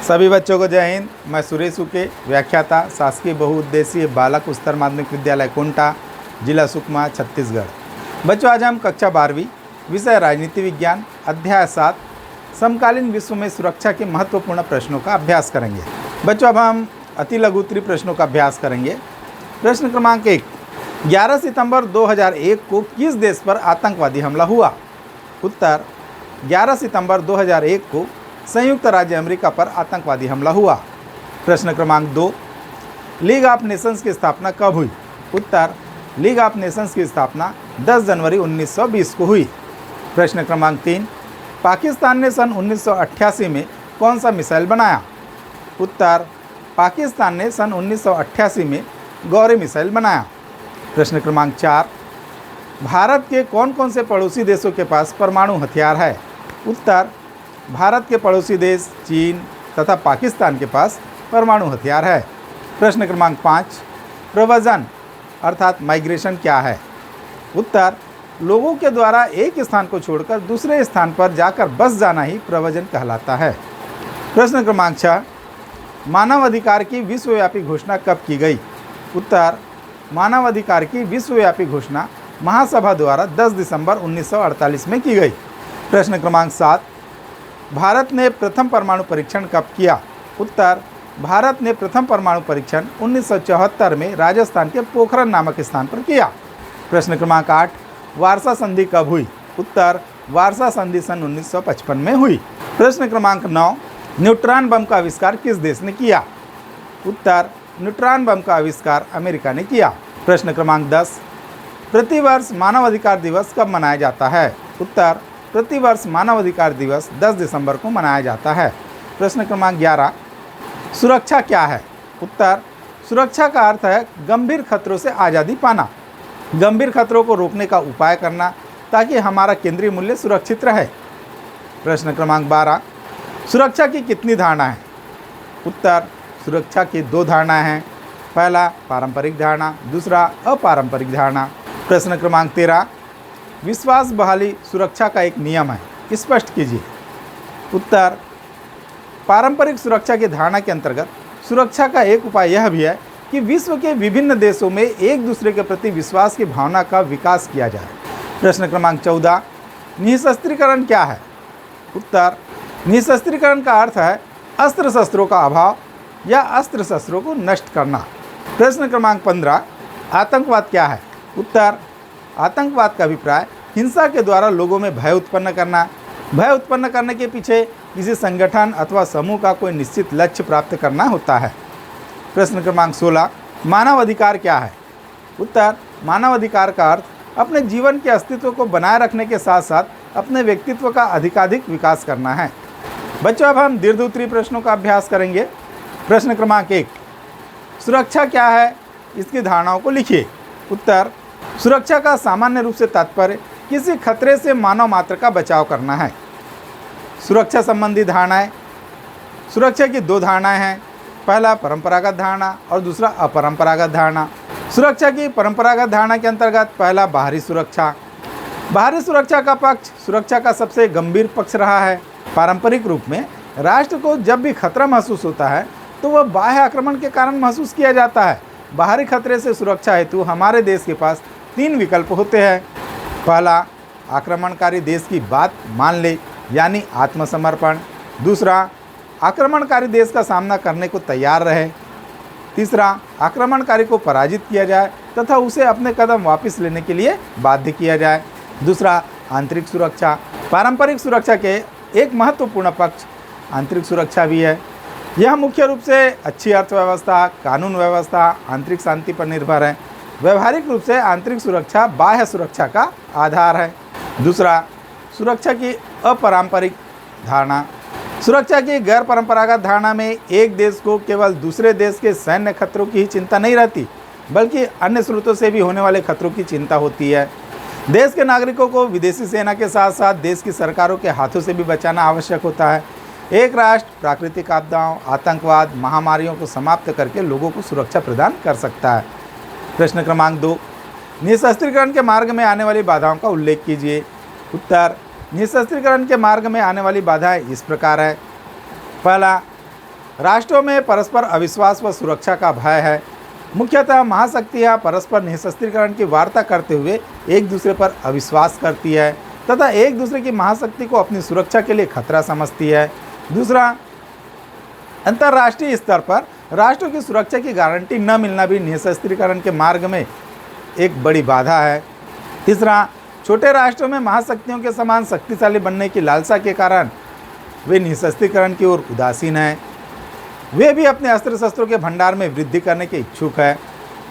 सभी बच्चों को जय हिंद। मैं सुरेश उके, व्याख्याता, शासकीय बहुउद्देशीय बालक उच्चतर माध्यमिक विद्यालय कुंटा, जिला सुकमा, छत्तीसगढ़। बच्चों, आज हम कक्षा 12वीं, विषय राजनीति विज्ञान, अध्याय 7 समकालीन विश्व में सुरक्षा के महत्वपूर्ण प्रश्नों का अभ्यास करेंगे। बच्चों, अब हम अति लघु उत्तरीय प्रश्नों का अभ्यास करेंगे। प्रश्न क्रमांक 1, 11 सितंबर 2001 को किस देश पर आतंकवादी हमला हुआ? उत्तर, 11 सितंबर 2001 को संयुक्त राज्य अमेरिका पर आतंकवादी हमला हुआ। प्रश्न क्रमांक 2, लीग ऑफ नेशंस की स्थापना कब हुई? उत्तर, लीग ऑफ नेशंस की स्थापना 10 जनवरी 1920 को हुई। प्रश्न क्रमांक 3, पाकिस्तान ने सन 1988 में कौन सा मिसाइल बनाया? उत्तर, पाकिस्तान ने सन 1988 में गौरी मिसाइल बनाया। प्रश्न क्रमांक 4, भारत के कौन कौन से पड़ोसी देशों के पास परमाणु हथियार है? उत्तर, भारत के पड़ोसी देश चीन तथा पाकिस्तान के पास परमाणु हथियार है। प्रश्न क्रमांक 5, प्रव्रजन अर्थात माइग्रेशन क्या है? उत्तर, लोगों के द्वारा एक स्थान को छोड़कर दूसरे स्थान पर जाकर बस जाना ही प्रव्रजन कहलाता है। प्रश्न क्रमांक 6, मानव अधिकार की विश्वव्यापी घोषणा कब की गई? उत्तर, मानव अधिकार की विश्वव्यापी घोषणा महासभा द्वारा 10 दिसंबर 1948 में की गई। प्रश्न क्रमांक 7, भारत ने प्रथम परमाणु परीक्षण कब किया? उत्तर, भारत ने प्रथम परमाणु परीक्षण 1974 में राजस्थान के पोखरण नामक स्थान पर किया। प्रश्न क्रमांक 8, वारसा संधि कब हुई? उत्तर, वारसा संधि सन 1955 में हुई। प्रश्न क्रमांक 9, न्यूट्रॉन बम का आविष्कार किस देश ने किया? उत्तर, न्यूट्रॉन बम का आविष्कार अमेरिका ने किया। प्रश्न क्रमांक 10, प्रतिवर्ष मानवाधिकार दिवस कब मनाया जाता है? उत्तर, प्रतिवर्ष मानवाधिकार दिवस 10 दिसंबर को मनाया जाता है। प्रश्न क्रमांक 11, सुरक्षा क्या है? उत्तर, सुरक्षा का अर्थ है गंभीर खतरों से आज़ादी पाना, गंभीर खतरों को रोकने का उपाय करना ताकि हमारा केंद्रीय मूल्य सुरक्षित रहे। प्रश्न क्रमांक 12, सुरक्षा की कितनी धारणा है? उत्तर, सुरक्षा की 2 धारणाएं हैं। पहला पारंपरिक धारणा, दूसरा अपारंपरिक धारणा। प्रश्न क्रमांक 13, विश्वास बहाली सुरक्षा का एक नियम है, स्पष्ट कीजिए। उत्तर, पारंपरिक सुरक्षा की धारणा के अंतर्गत सुरक्षा का एक उपाय यह भी है कि विश्व के विभिन्न देशों में एक दूसरे के प्रति विश्वास की भावना का विकास किया जाए। प्रश्न क्रमांक 14, निःशस्त्रीकरण क्या है? उत्तर, निःशस्त्रीकरण का अर्थ है अस्त्र शस्त्रों का अभाव या अस्त्र शस्त्रों को नष्ट करना। प्रश्न क्रमांक 15, आतंकवाद क्या है? उत्तर, आतंकवाद का अभिप्राय हिंसा के द्वारा लोगों में भय उत्पन्न करना, भय उत्पन्न करने के पीछे किसी संगठन अथवा समूह का कोई निश्चित लक्ष्य प्राप्त करना होता है। प्रश्न क्रमांक 16, मानव अधिकार क्या है? उत्तर, मानव अधिकार का अर्थ अपने जीवन के अस्तित्व को बनाए रखने के साथ साथ अपने व्यक्तित्व का अधिकाधिक विकास करना है। बच्चों, अब हम दीर्घ उत्तरीय प्रश्नों का अभ्यास करेंगे। प्रश्न क्रमांक 1, सुरक्षा क्या है? इसकी धारणाओं को लिखिए। उत्तर, सुरक्षा का सामान्य रूप से तात्पर्य किसी खतरे से मानव मात्र का बचाव करना है। सुरक्षा संबंधी धारणाएं, सुरक्षा की 2 धारणाएं हैं। पहला परंपरागत धारणा और दूसरा अपरंपरागत धारणा। सुरक्षा की परंपरागत धारणा के अंतर्गत पहला बाहरी सुरक्षा। बाहरी सुरक्षा का पक्ष सुरक्षा का सबसे गंभीर पक्ष रहा है। पारंपरिक रूप में राष्ट्र को जब भी खतरा महसूस होता है तो वह बाह्य आक्रमण के कारण महसूस किया जाता है। बाहरी खतरे से सुरक्षा हेतु हमारे देश के पास 3 विकल्प होते हैं। पहला, आक्रमणकारी देश की बात मान ले यानी आत्मसमर्पण। दूसरा, आक्रमणकारी देश का सामना करने को तैयार रहे। तीसरा, आक्रमणकारी को पराजित किया जाए तथा उसे अपने कदम वापस लेने के लिए बाध्य किया जाए। दूसरा, आंतरिक सुरक्षा। पारंपरिक सुरक्षा के एक महत्वपूर्ण पक्ष आंतरिक सुरक्षा भी है। यह मुख्य रूप से अच्छी अर्थव्यवस्था, कानून व्यवस्था, आंतरिक शांति पर निर्भर है। व्यवहारिक रूप से आंतरिक सुरक्षा बाह्य सुरक्षा का आधार है। दूसरा, सुरक्षा की अपारंपरिक धारणा। सुरक्षा की गैर परंपरागत धारणा में एक देश को केवल दूसरे देश के सैन्य खतरों की ही चिंता नहीं रहती, बल्कि अन्य स्रोतों से भी होने वाले खतरों की चिंता होती है। देश के नागरिकों को विदेशी सेना के साथ साथ देश की सरकारों के हाथों से भी बचाना आवश्यक होता है। एक राष्ट्र प्राकृतिक आपदाओं, आतंकवाद, महामारियों को समाप्त करके लोगों को सुरक्षा प्रदान कर सकता है। प्रश्न क्रमांक 2, निःशस्त्रीकरण के मार्ग में आने वाली बाधाओं का उल्लेख कीजिए। उत्तर, निःशस्त्रीकरण के मार्ग में आने वाली बाधाएं इस प्रकार है। पहला, राष्ट्रों में परस्पर अविश्वास व सुरक्षा का भय है। मुख्यतः महाशक्तियाँ परस्पर निःशस्त्रीकरण की वार्ता करते हुए एक दूसरे पर अविश्वास करती है तथा एक दूसरे की महाशक्ति को अपनी सुरक्षा के लिए खतरा समझती है। दूसरा, अंतर्राष्ट्रीय स्तर पर राष्ट्रों की सुरक्षा की गारंटी न मिलना भी निःशस्त्रीकरण के मार्ग में एक बड़ी बाधा है। तीसरा, छोटे राष्ट्रों में महाशक्तियों के समान शक्तिशाली बनने की लालसा के कारण वे निःशस्त्रीकरण की ओर उदासीन हैं। वे भी अपने अस्त्र शस्त्रों के भंडार में वृद्धि करने के इच्छुक है।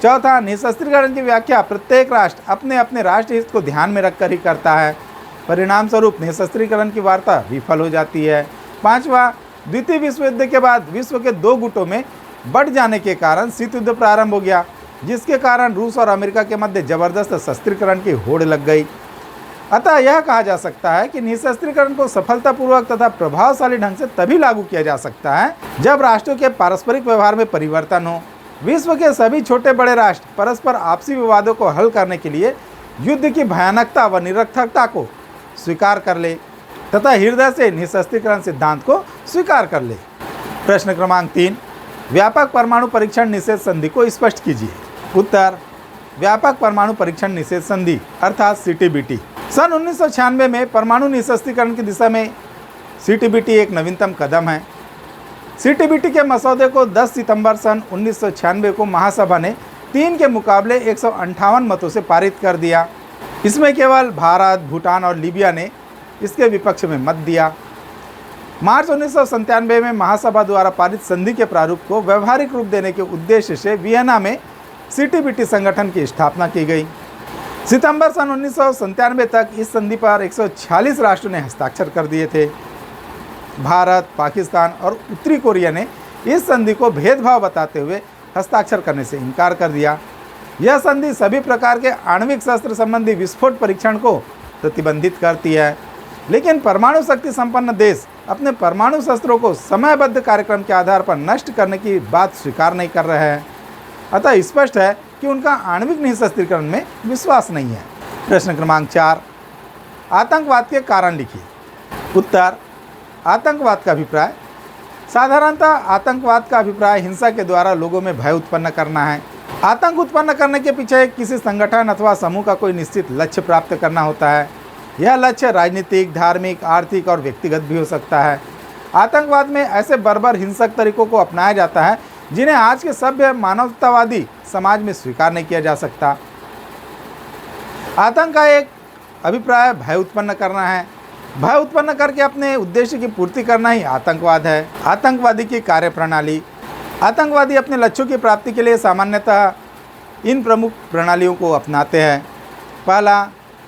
चौथा, निःशस्त्रीकरण की व्याख्या प्रत्येक राष्ट्र अपने अपने राष्ट्रीय हित को ध्यान में रखकर ही करता है। परिणाम स्वरूप निःशस्त्रीकरण की वार्ता विफल हो जाती है। पांचवा, द्वितीय विश्व युद्ध के बाद विश्व के दो गुटों में बढ़ जाने के कारण शीत युद्ध प्रारंभ हो गया, जिसके कारण रूस और अमेरिका के मध्य जबरदस्त शस्त्रीकरण की होड़ लग गई। अतः यह कहा जा सकता है कि निःशस्त्रीकरण को सफलतापूर्वक तथा प्रभावशाली ढंग से तभी लागू किया जा सकता है जब राष्ट्रों के पारस्परिक व्यवहार में परिवर्तन हो। विश्व के सभी छोटे बड़े राष्ट्र परस्पर आपसी विवादों को हल करने के लिए युद्ध की भयानकता व निरर्थकता को स्वीकार कर ले तथा हृदय से निःशस्त्रीकरण सिद्धांत को स्वीकार कर ले। प्रश्न क्रमांक 3, व्यापक परमाणु परीक्षण निषेध संधि को स्पष्ट कीजिए। उत्तर, व्यापक परमाणु परीक्षण निषेध संधि अर्थात CTBT सन 1996 में परमाणु निःशस्त्रीकरण की दिशा में CTBT एक नवीनतम कदम है। CTBT के मसौदे को 10 सितंबर सन 1996 को महासभा ने 3 के मुकाबले 158 मतों से पारित कर दिया। इसमें केवल भारत, भूटान और लीबिया ने इसके विपक्ष में मत दिया। मार्च 1997 में महासभा द्वारा पारित संधि के प्रारूप को व्यवहारिक रूप देने के उद्देश्य से वियना में CTBT संगठन की स्थापना की गई। सितंबर सन 1997 तक इस संधि पर 146 राष्ट्रों ने हस्ताक्षर कर दिए थे। भारत, पाकिस्तान और उत्तरी कोरिया ने इस संधि को भेदभाव बताते हुए हस्ताक्षर करने से इनकार कर दिया। यह संधि सभी प्रकार के आणविक शस्त्र संबंधी विस्फोट परीक्षण को प्रतिबंधित करती है, लेकिन परमाणु शक्ति संपन्न देश अपने परमाणु शस्त्रों को समयबद्ध कार्यक्रम के आधार पर नष्ट करने की बात स्वीकार नहीं कर रहे हैं। अतः स्पष्ट है कि उनका आणविक निःशस्त्रीकरण में विश्वास नहीं है। प्रश्न क्रमांक 4, आतंकवाद के कारण लिखिए। उत्तर, आतंकवाद का अभिप्राय। साधारणतः आतंकवाद का अभिप्राय हिंसा के द्वारा लोगों में भय उत्पन्न करना है। आतंक उत्पन्न करने के पीछे किसी संगठन अथवा समूह का कोई निश्चित लक्ष्य प्राप्त करना होता है। यह लक्ष्य राजनीतिक, धार्मिक, आर्थिक और व्यक्तिगत भी हो सकता है। आतंकवाद में ऐसे बर्बर हिंसक तरीकों को अपनाया जाता है जिन्हें आज के सभ्य मानवतावादी समाज में स्वीकार नहीं किया जा सकता। आतंक का एक अभिप्राय भय उत्पन्न करना है। भय उत्पन्न करके अपने उद्देश्य की पूर्ति करना ही आतंकवाद है। आतंकवादी की कार्यप्रणाली। आतंकवादी अपने लक्ष्यों की प्राप्ति के लिए सामान्यतः इन प्रमुख प्रणालियों को अपनाते हैं। पहला,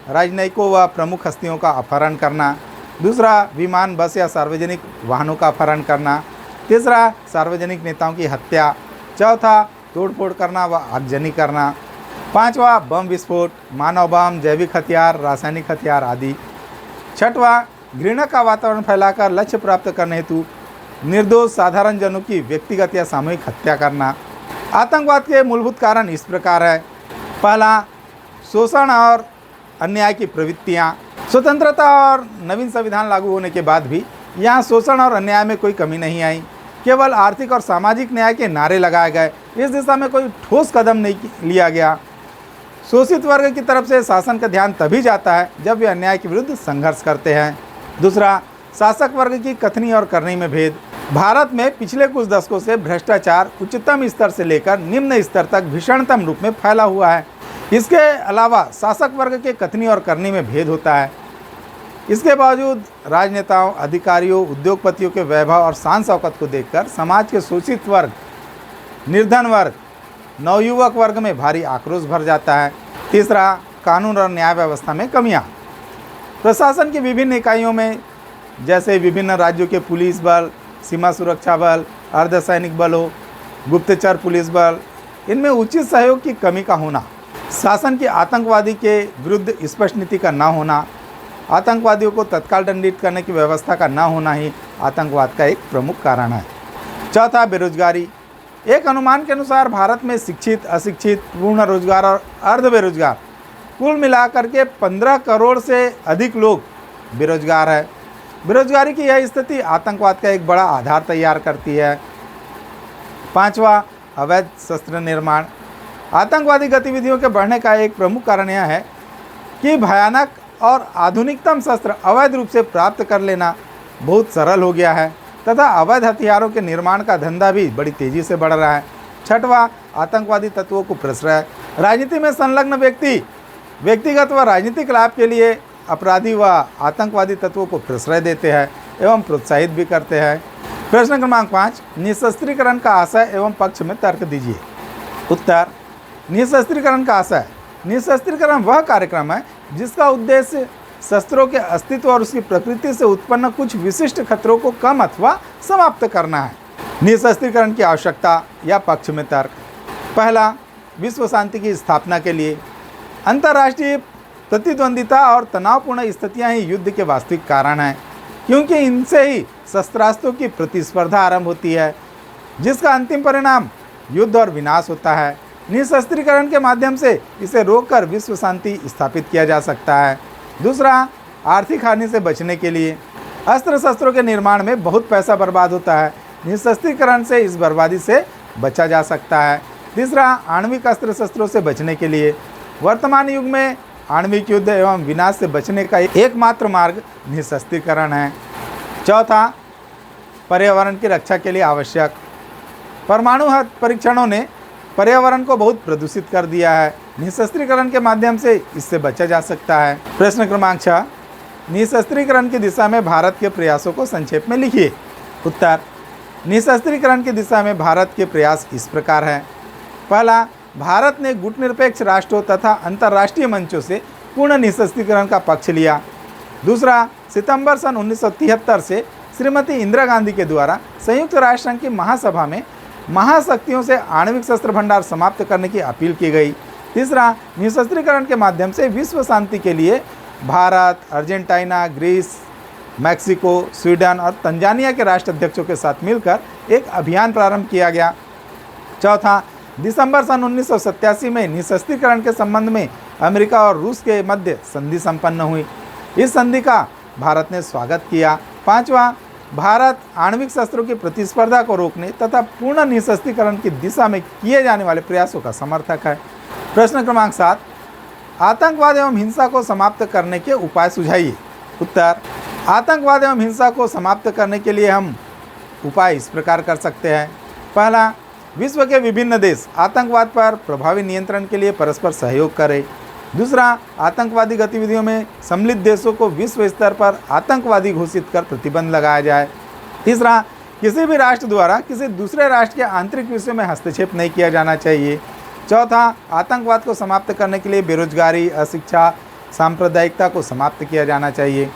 राजनयिकों व प्रमुख हस्तियों का अपहरण करना। दूसरा, विमान, बस या सार्वजनिक वाहनों का अपहरण करना। तीसरा, सार्वजनिक नेताओं की हत्या। चौथा, तोड़फोड़ करना व आगजनी करना। पांचवा, बम विस्फोट, मानव बम, जैविक हथियार, रासायनिक हथियार आदि। छठवां, घृणा का वातावरण फैलाकर लक्ष्य प्राप्त करने हेतु निर्दोष साधारण जनों की व्यक्तिगत या सामूहिक हत्या करना। आतंकवाद के मूलभूत कारण इस प्रकार है। पहला, शोषण और अन्याय की प्रवृत्तियाँ। स्वतंत्रता और नवीन संविधान लागू होने के बाद भी यहाँ शोषण और अन्याय में कोई कमी नहीं आई। केवल आर्थिक और सामाजिक न्याय के नारे लगाए गए। इस दिशा में कोई ठोस कदम नहीं लिया गया। शोषित वर्ग की तरफ से शासन का ध्यान तभी जाता है जब वे अन्याय के विरुद्ध संघर्ष करते हैं। दूसरा, शासक वर्ग की कथनी और करनी में भेद। भारत में पिछले कुछ दशकों से भ्रष्टाचार उच्चतम स्तर से लेकर निम्न स्तर तक भीषणतम रूप में फैला हुआ है। इसके अलावा शासक वर्ग के कथनी और करनी में भेद होता है। इसके बावजूद राजनेताओं, अधिकारियों, उद्योगपतियों के वैभव और शान शौकत को देखकर समाज के शोषित वर्ग, निर्धन वर्ग, नवयुवक वर्ग में भारी आक्रोश भर जाता है। तीसरा, कानून और न्याय व्यवस्था में कमियां। प्रशासन की विभिन्न इकाइयों में जैसे विभिन्न राज्यों के पुलिस बल, सीमा सुरक्षा बल, अर्धसैनिक बलों, गुप्तचर पुलिस बल, इनमें उचित सहयोग की कमी का होना, शासन की आतंकवादी के विरुद्ध स्पष्ट नीति का न होना, आतंकवादियों को तत्काल दंडित करने की व्यवस्था का न होना ही आतंकवाद का एक प्रमुख कारण है। चौथा, बेरोजगारी। एक अनुमान के अनुसार भारत में शिक्षित, अशिक्षित, पूर्ण रोजगार और अर्ध बेरोजगार कुल मिलाकर के 15 करोड़ से अधिक लोग बेरोजगार है। बेरोजगारी की यह स्थिति आतंकवाद का एक बड़ा आधार तैयार करती है। पांचवा, अवैध शस्त्र निर्माण। आतंकवादी गतिविधियों के बढ़ने का एक प्रमुख कारण यह है कि भयानक और आधुनिकतम शस्त्र अवैध रूप से प्राप्त कर लेना बहुत सरल हो गया है तथा अवैध हथियारों के निर्माण का धंधा भी बड़ी तेजी से बढ़ रहा है। छठवां, आतंकवादी तत्वों को प्रश्रय। राजनीति में संलग्न व्यक्ति व्यक्तिगत व राजनीतिक लाभ के लिए अपराधी व आतंकवादी तत्वों को प्रश्रय देते हैं एवं प्रोत्साहित भी करते हैं। प्रश्न क्रमांक 5, निशस्त्रीकरण का आशय एवं पक्ष में तर्क दीजिए। उत्तर, निशस्त्रीकरण का आशय। निशस्त्रीकरण वह कार्यक्रम है जिसका उद्देश्य शस्त्रों के अस्तित्व और उसकी प्रकृति से उत्पन्न कुछ विशिष्ट खतरों को कम अथवा समाप्त करना है। निशस्त्रीकरण की आवश्यकता या पक्ष में तर्क। पहला, विश्व शांति की स्थापना के लिए। अंतर्राष्ट्रीय प्रतिद्वंदिता और तनावपूर्ण स्थितियां ही युद्ध के वास्तविक कारण हैं, क्योंकि इनसे ही शस्त्रास्त्रों की प्रतिस्पर्धा आरंभ होती है, जिसका अंतिम परिणाम युद्ध और विनाश होता है। निशस्त्रीकरण के माध्यम से इसे रोककर विश्व शांति स्थापित किया जा सकता है। दूसरा, आर्थिक हानि से बचने के लिए। अस्त्र शस्त्रों के निर्माण में बहुत पैसा बर्बाद होता है, निशस्त्रीकरण से इस बर्बादी से बचा जा सकता है। तीसरा, आणविक अस्त्र शस्त्रों से बचने के लिए। वर्तमान युग में आणविक युद्ध एवं विनाश से बचने का एकमात्र मार्ग निशस्त्रीकरण है। चौथा, पर्यावरण की रक्षा के लिए आवश्यक। परमाणु परीक्षणों ने पर्यावरण को बहुत प्रदूषित कर दिया है, निशस्त्रीकरण के माध्यम से इससे बचा जा सकता है। प्रश्न क्रमांक 6, निशस्त्रीकरण की दिशा में भारत के प्रयासों को संक्षेप में लिखिए। उत्तर, निशस्त्रीकरण की दिशा में भारत के प्रयास इस प्रकार हैं। पहला, भारत ने गुटनिरपेक्ष राष्ट्रों तथा अंतर्राष्ट्रीय मंचों से पूर्ण निशस्त्रीकरण का पक्ष लिया। दूसरा, सितंबर सन 1973 से श्रीमती इंदिरा गांधी के द्वारा संयुक्त राष्ट्र संघ की महासभा में महाशक्तियों से आणविक शस्त्र भंडार समाप्त करने की अपील की गई। तीसरा, निशस्त्रीकरण के माध्यम से विश्व शांति के लिए Bharat, Argentina, Greece, Mexico, Sweden और तंजानिया के राष्ट्राध्यक्षों के साथ मिलकर एक अभियान प्रारंभ किया गया। चौथा, दिसंबर सन 1987 में निशस्त्रीकरण के संबंध में अमेरिका और रूस के मध्य संधि संपन्न हुई। इस संधि का भारत ने स्वागत किया। पांचवा, भारत आणविक शस्त्रों की प्रतिस्पर्धा को रोकने तथा पूर्ण निशस्त्रीकरण की दिशा में किए जाने वाले प्रयासों का समर्थक है। प्रश्न क्रमांक 7, आतंकवाद एवं हिंसा को समाप्त करने के उपाय सुझाइए। उत्तर, आतंकवाद एवं हिंसा को समाप्त करने के लिए हम उपाय इस प्रकार कर सकते हैं। पहला, विश्व के विभिन्न देश आतंकवाद पर प्रभावी नियंत्रण के लिए परस्पर सहयोग करें। दूसरा, आतंकवादी गतिविधियों में सम्मिलित देशों को विश्व स्तर पर आतंकवादी घोषित कर प्रतिबंध लगाया जाए। तीसरा, किसी भी राष्ट्र द्वारा किसी दूसरे राष्ट्र के आंतरिक विषयों में हस्तक्षेप नहीं किया जाना चाहिए। चौथा, आतंकवाद को समाप्त करने के लिए बेरोजगारी, अशिक्षा, सांप्रदायिकता को समाप्त किया जाना चाहिए।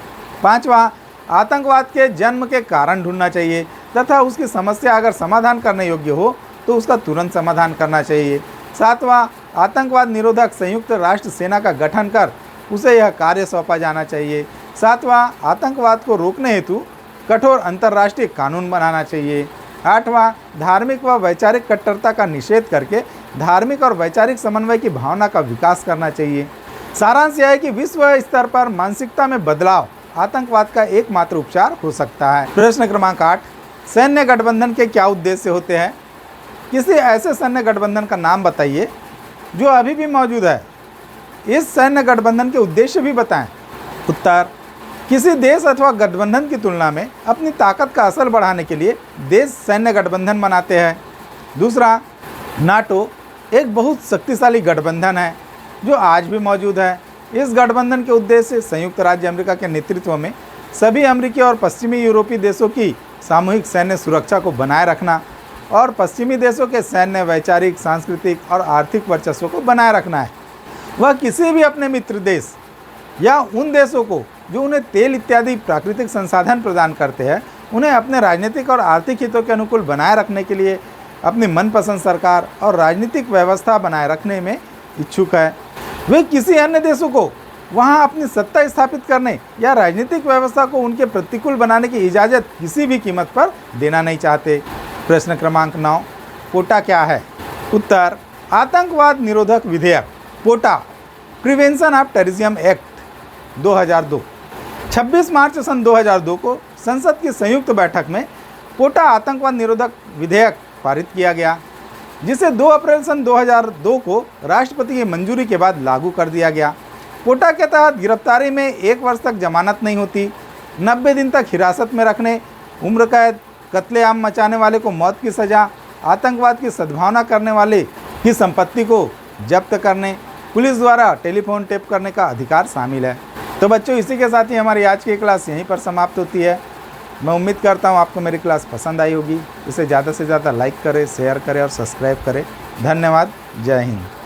पांचवा, आतंकवाद के जन्म के कारण ढूंढना चाहिए तथा उसकी समस्या अगर समाधान करने योग्य हो तो उसका तुरंत समाधान करना चाहिए। सातवां, आतंकवाद निरोधक संयुक्त राष्ट्र सेना का गठन कर उसे यह कार्य सौंपा जाना चाहिए। सातवां, आतंकवाद को रोकने हेतु कठोर अंतर्राष्ट्रीय कानून बनाना चाहिए। आठवां, धार्मिक व वैचारिक कट्टरता का निषेध करके धार्मिक और वैचारिक समन्वय की भावना का विकास करना चाहिए। सारांश यह है कि विश्व स्तर पर मानसिकता में बदलाव आतंकवाद का एकमात्र उपचार हो सकता है। प्रश्न क्रमांक 8, सैन्य गठबंधन के क्या उद्देश्य होते हैं? किसी ऐसे सैन्य गठबंधन का नाम बताइए जो अभी भी मौजूद है। इस सैन्य गठबंधन के उद्देश्य भी बताएं। उत्तर, किसी देश अथवा गठबंधन की तुलना में अपनी ताकत का असर बढ़ाने के लिए देश सैन्य गठबंधन बनाते हैं। दूसरा, नाटो एक बहुत शक्तिशाली गठबंधन है जो आज भी मौजूद है। इस गठबंधन के उद्देश्य संयुक्त राज्य अमेरिका के नेतृत्व में सभी अमेरिकी और पश्चिमी यूरोपीय देशों की सामूहिक सैन्य सुरक्षा को बनाए रखना और पश्चिमी देशों के सैन्य, वैचारिक, सांस्कृतिक और आर्थिक वर्चस्व को बनाए रखना है। वह किसी भी अपने मित्र देश या उन देशों को जो उन्हें तेल इत्यादि प्राकृतिक संसाधन प्रदान करते हैं, उन्हें अपने राजनीतिक और आर्थिक हितों के अनुकूल बनाए रखने के लिए अपनी मनपसंद सरकार और राजनीतिक व्यवस्था बनाए रखने में इच्छुक है। वे किसी अन्य देशों को वहां अपनी सत्ता स्थापित करने या राजनीतिक व्यवस्था को उनके प्रतिकूल बनाने की इजाज़त किसी भी कीमत पर देना नहीं चाहते। प्रश्न क्रमांक 9, पोटा क्या है? उत्तर, आतंकवाद निरोधक विधेयक पोटा, प्रिवेंशन ऑफ टेररिज्म एक्ट 2002। 26 मार्च सन 2002 को संसद की संयुक्त बैठक में पोटा आतंकवाद निरोधक विधेयक पारित किया गया, जिसे 2 अप्रैल सन 2002 को राष्ट्रपति की मंजूरी के बाद लागू कर दिया गया। कोटा के तहत गिरफ्तारी में 1 वर्ष तक जमानत नहीं होती, 90 दिन तक हिरासत में रखने, उम्र कैद, कत्लेआम मचाने वाले को मौत की सज़ा, आतंकवाद की सद्भावना करने वाले की संपत्ति को जब्त करने, पुलिस द्वारा टेलीफोन टेप करने का अधिकार शामिल है। तो बच्चों, इसी के साथ ही हमारी आज की क्लास यहीं पर समाप्त होती है। मैं उम्मीद करता हूँ आपको मेरी क्लास पसंद आई होगी। इसे ज़्यादा से ज़्यादा लाइक करें, शेयर करें और सब्सक्राइब करें। धन्यवाद। जय हिंद।